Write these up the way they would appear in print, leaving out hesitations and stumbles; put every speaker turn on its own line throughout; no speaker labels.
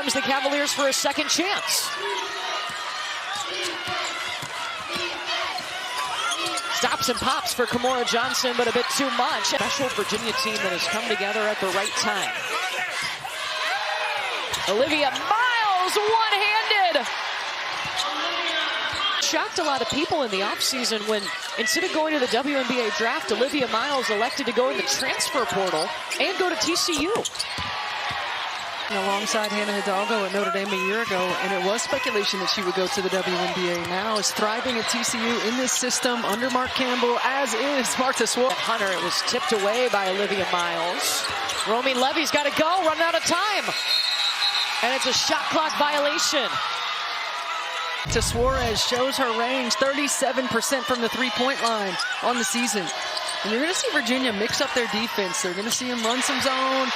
arms the Cavaliers for a second chance. Stops and pops for Kimora Johnson, but a bit too much. Special Virginia team that has come together at the right time. Olivia Miles, one-handed. Shocked a lot of people in the offseason when, instead of going to the WNBA draft, Olivia Miles elected to go in the transfer portal and go to TCU.
Alongside Hannah Hidalgo at Notre Dame a year ago, and it was speculation that she would go to the WNBA. Now is thriving at TCU in this system under Mark Campbell, as is Martha Swore.
Hunter, it was tipped away by Olivia Miles. Romy Levy's got to go, running out of time. And it's a shot clock violation.
Suarez shows her range, 37% from the three-point line on the season. And you're going to see Virginia mix up their defense. They're going to see them run some zone.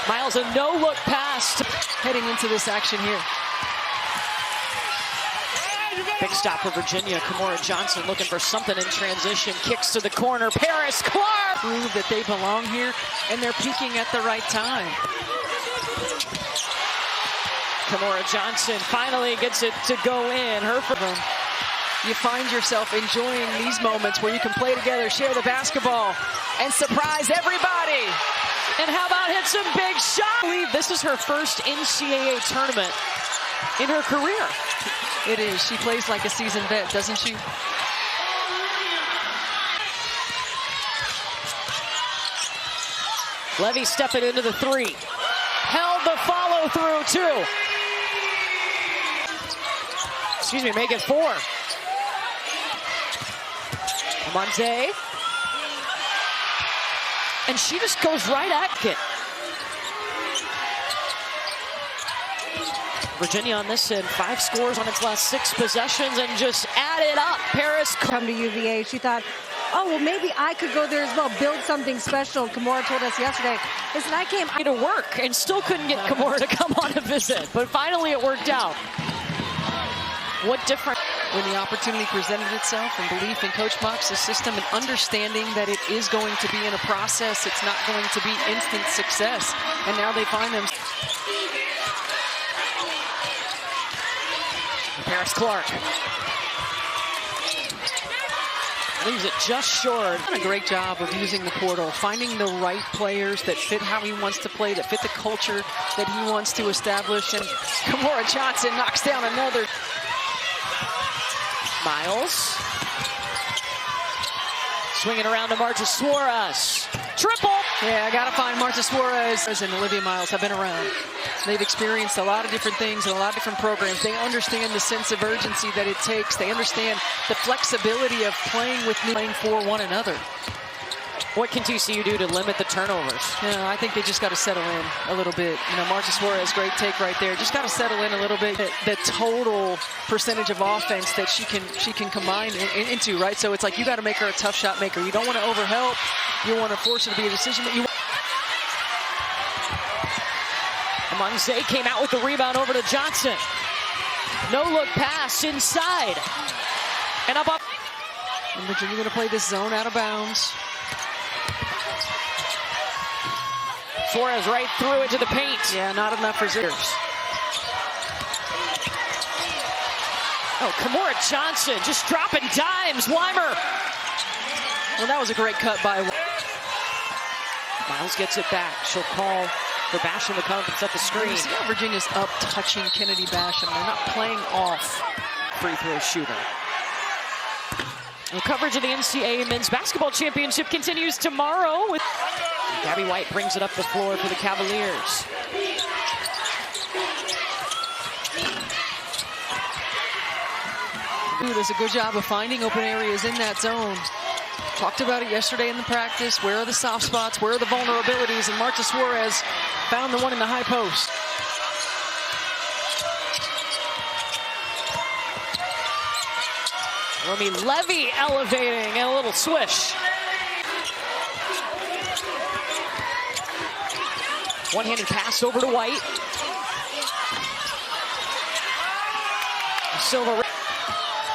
Miles, a no-look pass.
Heading into this action here.
Big stop for Virginia. Kimora Johnson looking for something in transition. Kicks to the corner. Paris Clark.
Prove that they belong here, and they're peaking at the right time.
Kimora Johnson finally gets it to go in.
You find yourself enjoying these moments where you can play together, share the basketball, and surprise everybody.
And how about hit some big shots? I believe this is her first NCAA tournament in her career.
It is. She plays like a seasoned vet, doesn't she?
Levy stepping into the three. Held the follow through too. Excuse me, make it 4. Amonte. And she just goes right at it. Virginia on this end, 5 scores on its last 6 possessions and just added up. Paris
come to UVA. She thought, oh, well, maybe I could go there as well, build something special. Kimora told us yesterday, listen, I came
to work and still couldn't get Kimora to come on a visit, but finally it worked out. What difference?
When the opportunity presented itself and belief in Coach Mox's system and understanding that it is going to be in a process, it's not going to be instant success. And now they find them.
Paris Clark leaves it just short.
Done a great job of using the portal, finding the right players that fit how he wants to play, that fit the culture that he wants to establish. And Kimora Johnson knocks down another.
Miles swinging around to Marta Suarez. Triple.
Yeah, I got to find Marta Suarez. And Olivia Miles have been around. They've experienced a lot of different things in a lot of different programs. They understand the sense of urgency that it takes. They understand the flexibility of playing for one another.
What can TCU do to limit the turnovers?
Yeah, I think they just got to settle in a little bit. You know, Marta Suarez, great take right there. Just got to settle in a little bit. The total percentage of offense that she can combine into, right? So it's like you got to make her a tough shot maker. You don't want to overhelp. You want to force her to be a decision that you.
Amonte came out with the rebound over to Johnson. No look pass inside. And up.
And Virginia going to play this zone out of bounds.
Suarez right through it to the paint.
Yeah, not enough for Zitters.
Oh, Kimora Johnson just dropping dimes. Weimer.
Well, that was a great cut by
Miles gets it back. She'll call for Basham to come and set the screen.
You see how Virginia's up touching Kennedy Basham. They're not playing off
free throw shooter. And coverage of the NCAA Men's Basketball Championship continues tomorrow with Gabby White brings it up the floor for the Cavaliers.
Does a good job of finding open areas in that zone. Talked about it yesterday in the practice. Where are the soft spots? Where are the vulnerabilities? And Marta Suarez found the one in the high post.
Romy Levy elevating and a little swish. One-handed pass over to White. Silva.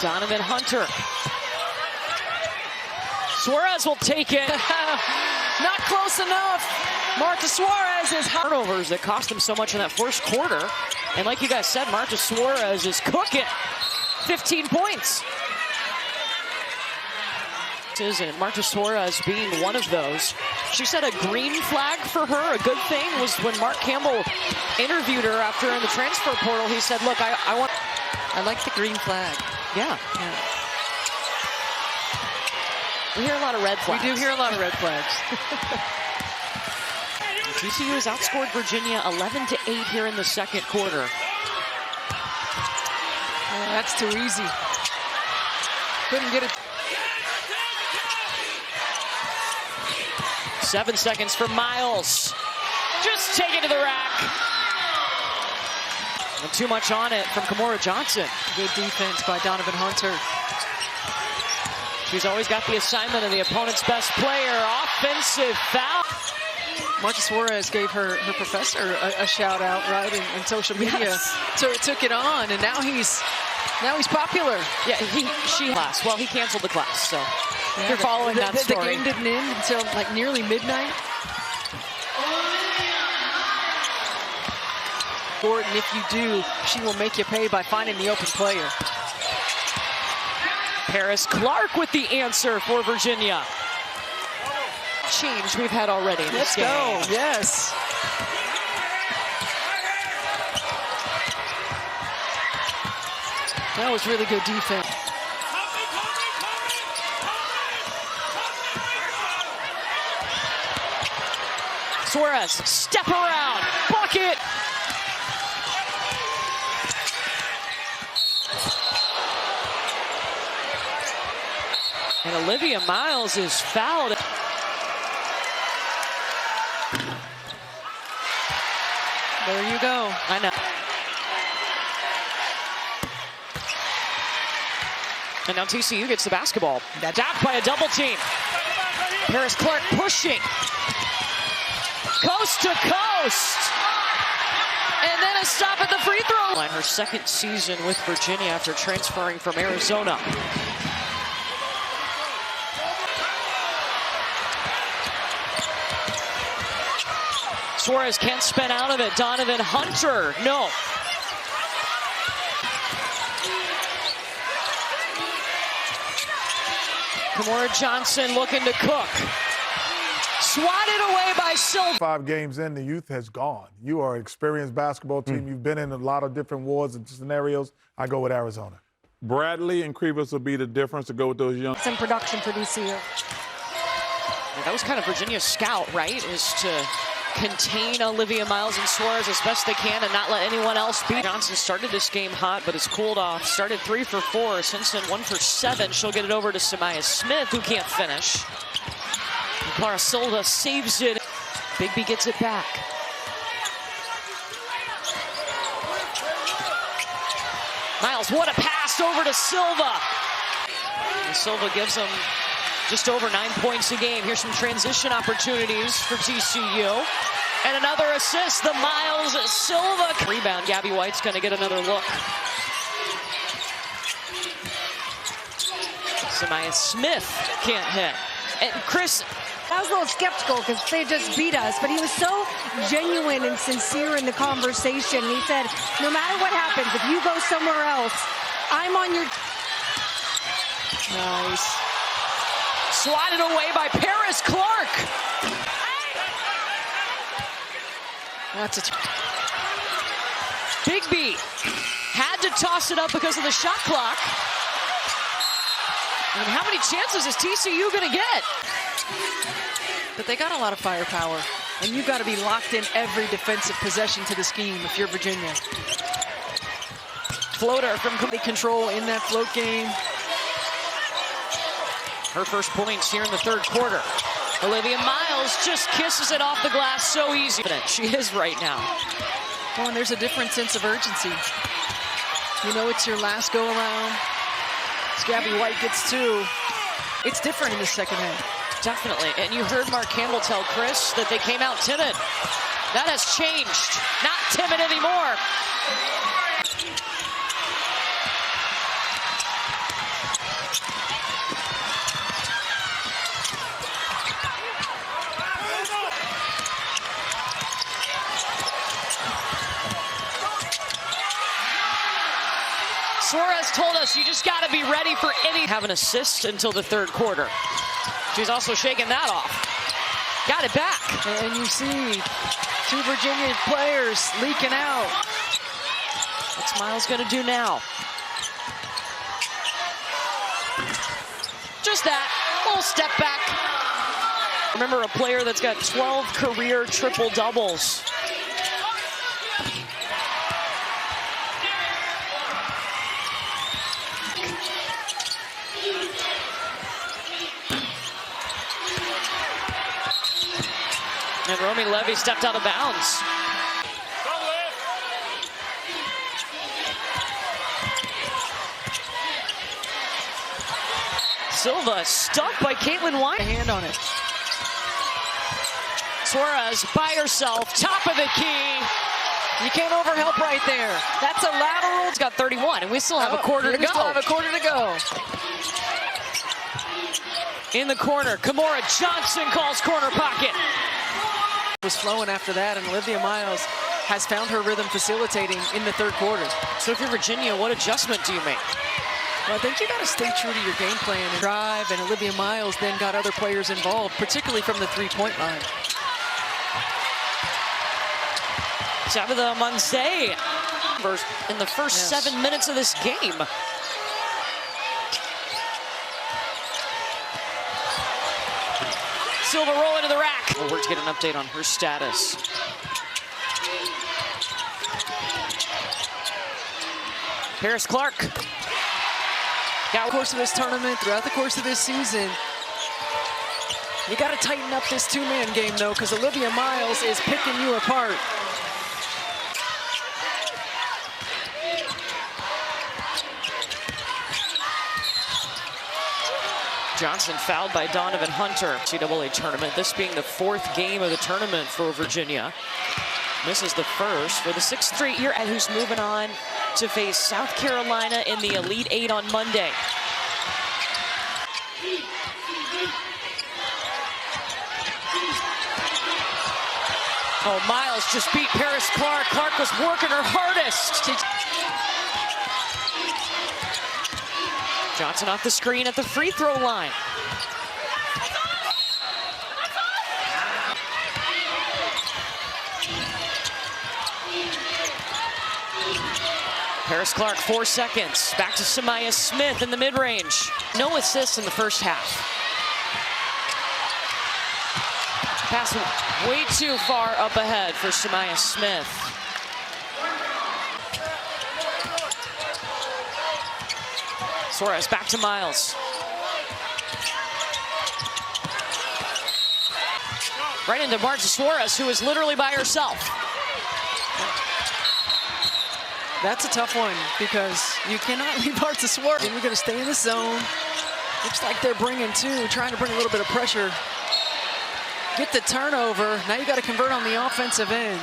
Donovan Hunter. Suarez will take it.
Not close enough. Marta Suarez is
turnovers that cost them so much in that first quarter. And like you guys said, Marta Suarez is cooking. 15 points. And Marta Suarez being one of those. She said a green flag for her, a good thing, was when Mark Campbell interviewed her after in the transfer portal. He said, look, I
like the green flag.
Yeah. We hear a lot of red flags.
We do hear a lot of red flags.
TCU has outscored Virginia 11-8 here in the second quarter.
That's too easy. Couldn't get it.
7 seconds for Miles. Just take it to the rack. And too much on it from Kimora Johnson.
Good defense by Donovan Hunter.
She's always got the assignment of the opponent's best player. Offensive foul.
Marta Suarez gave her professor a shout out, right, in social media.
Yes.
So it took it on, and now he's popular.
Yeah, well, he canceled the class, so you're following that story.
The game didn't end until like nearly midnight. Gordon, if you do, she will make you pay by finding the open player.
Paris Clark with the answer for Virginia. Change we've had already in this game.
Let's go, yes. That was really good defense.
Suarez, step around, bucket. And Olivia Miles is fouled.
There you go.
I know. And now TCU gets the basketball. Docked by a double team. Paris Clark pushing. Coast to coast. And then a stop at the free throw line. Her second season with Virginia after transferring from Arizona. Suarez can't spin out of it. Donovan Hunter, no. Kimora Johnson looking to cook. Swatted away by Silva.
5 games in, the youth has gone. You are an experienced basketball team. You've been in a lot of different wars and scenarios. I go with Arizona.
Bradley and Krivas will be the difference to go with those young.
Some production for TCU.
Yeah, that was kind of Virginia's scout, right? Is to contain Olivia Miles and Suarez as best they can and not let anyone else beat. Johnson started this game hot, but has cooled off. Started 3 for 4. Simpson 1 for 7. She'll get it over to Samaya Smith, who can't finish. And Clara Silva saves it. Bigby gets it back. Miles, what a pass over to Silva. And Silva gives them just over 9 points a game. Here's some transition opportunities for TCU. And another assist, the Miles Silva. Rebound, Gabby White's gonna get another look. Samaya Smith can't hit. And Chris.
I was a little skeptical because they just beat us, but he was so genuine and sincere in the conversation. He said, no matter what happens, if you go somewhere else, I'm on your...
Nice.
Swatted away by Paris Clark.
That's a...
Bigby had to toss it up because of the shot clock. And how many chances is TCU going to get?
But they got a lot of firepower, and you've got to be locked in every defensive possession to the scheme if you're Virginia. Floater from complete control in that float game.
Her first points here in the third quarter. Olivia Miles just kisses it off the glass so easy. She is right now.
Oh, and there's a different sense of urgency. You know it's your last go-around. Gabby White gets 2. It's different in the second half.
Definitely. And you heard Mark Campbell tell Chris that they came out timid. That has changed. Not timid anymore. Suarez told us you just got to be ready for any. Have an assist until the third quarter. She's also shaking that off. Got it back.
And you see two Virginia players leaking out.
What's Miles going to do now? Just that. Little step back. Remember, a player that's got 12 career triple-doubles. And Romy Levy stepped out of bounds. Silva stuck by Caitlin White.
Hand on it.
Suarez by herself, top of the key.
You came over help right there. That's a lateral.
It's got 31, and we still have a quarter to go.
We still have a quarter to go.
In the corner, Kimora Johnson calls corner pocket.
Was flowing after that, and Olivia Miles has found her rhythm facilitating in the third quarter.
So if you're Virginia, what adjustment do you make?
Well, I think you got to stay true to your game plan and drive, and Olivia Miles then got other players involved, particularly from the three-point line.
Tabitha Munsey in the first 7 minutes of this game. Silva roll into the rack. Well, we're to get an update on her status. Paris Clark.
Throughout the course of this tournament, throughout the course of this season, you got to tighten up this two-man game, though, because Olivia Miles is picking you apart.
Johnson fouled by Donovan Hunter. NCAA tournament, this being the fourth game of the tournament for Virginia. This is the first for the sixth straight year, and who's moving on to face South Carolina in the Elite Eight on Monday. Oh, Miles just beat Paris Clark. Clark was working her hardest. Johnson off the screen at the free throw line. Paris Clark, 4 seconds. Back to Samaya Smith in the mid-range. No assists in the first half. Pass way too far up ahead for Samaya Smith. Suarez back to Miles. Right into Marta Suarez, who is literally by herself.
That's a tough one because you cannot leave Marta Suarez. And you're going to stay in the zone. Looks like they're bringing two, trying to bring a little bit of pressure. Get the turnover. Now you got to convert on the offensive end.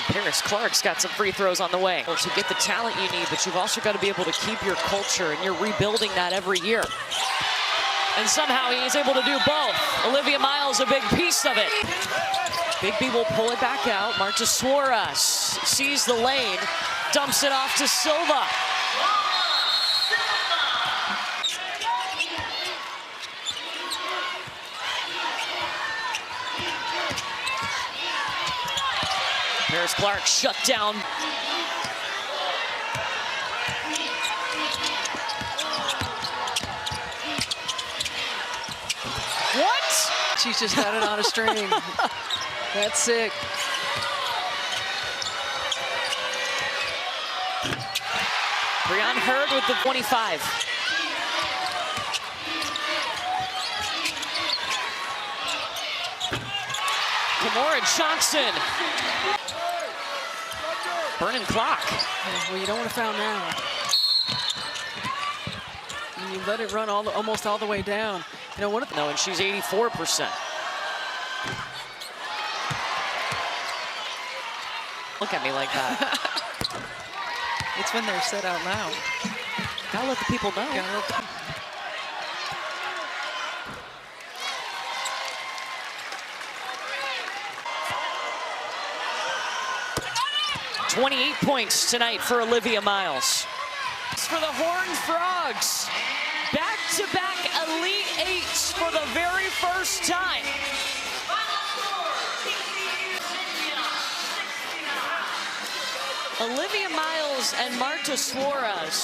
Paris Clark's got some free throws on the way. To get the talent you need, but you've also got to be able to keep your culture, and you're rebuilding that every year. And somehow he is able to do both. Olivia Miles, a big piece of it. Big B will pull it back out. Marta Suarez sees the lane, dumps it off to Silva. Paris Clark shut down. What?
She's just got it on a string. That's sick.
Breon Hurd with the 25. Kimora Johnson. Burning clock.
Well, you don't want to foul now. And you let it run almost all the way down. You know,
no, and she's 84%. Look at me like that.
It's when they're said out loud.
Gotta let the people know. 28 points tonight for Olivia Miles. For the Horned Frogs, back-to-back Elite Eights for the very first time. Olivia Miles and Marta Suarez.